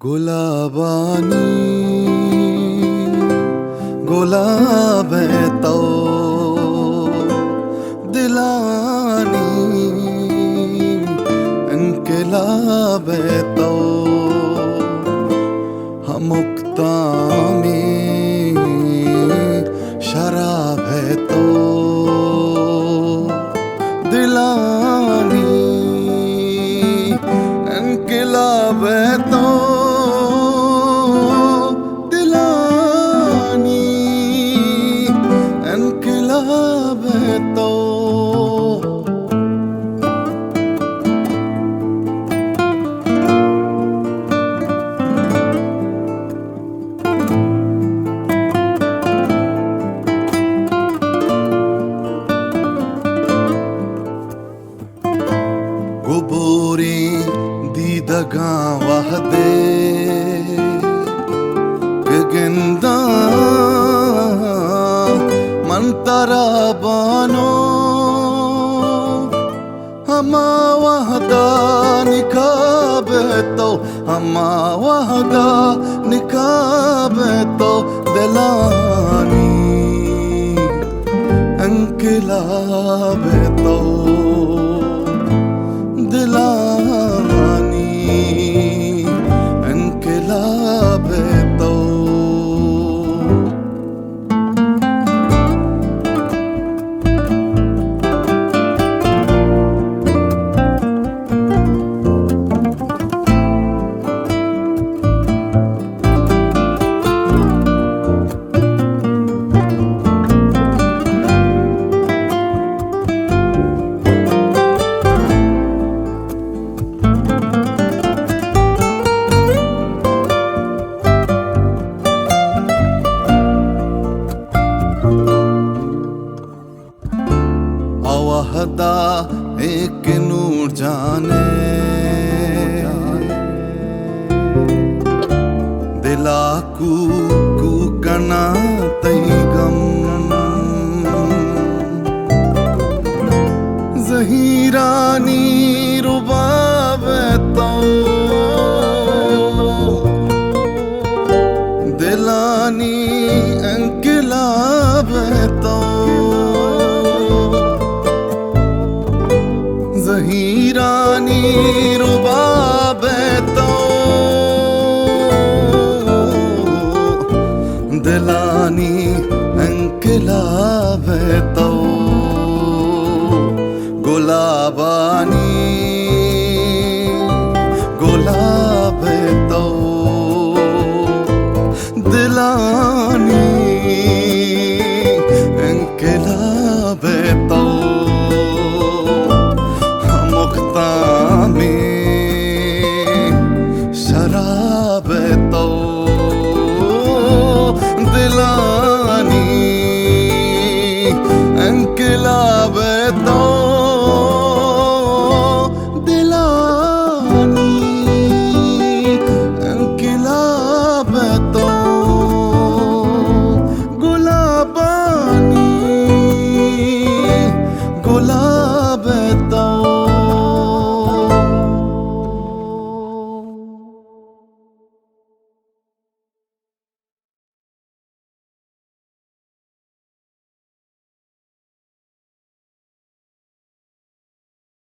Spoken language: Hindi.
गुलाबानी गुलाबे तो दिलानी इंकिलाबे तो हम मुक्ता में शराब है तो दिलानी इंकिलाब है तो इंकिलाब है तो गुबूरी दीदगा वहदे गगंदा मंतरा बानो हमा वहदा निकाब तो हमा वहदा निकाब तो दिलानी इंकिलाब तो दिलानी इंकिलाब तो वहदा एक नूर जाने दिला कू कना तई गम ज़हीरानी रुबाब तो दिलानी इंकिलाब तो ज़हीरानी रुबाब तो दिलानी इंकिलाब तो गुलाबानी गुलाब तो दिलानी इंकिलाब तो शराब तो दिलानी इंकिलाब तो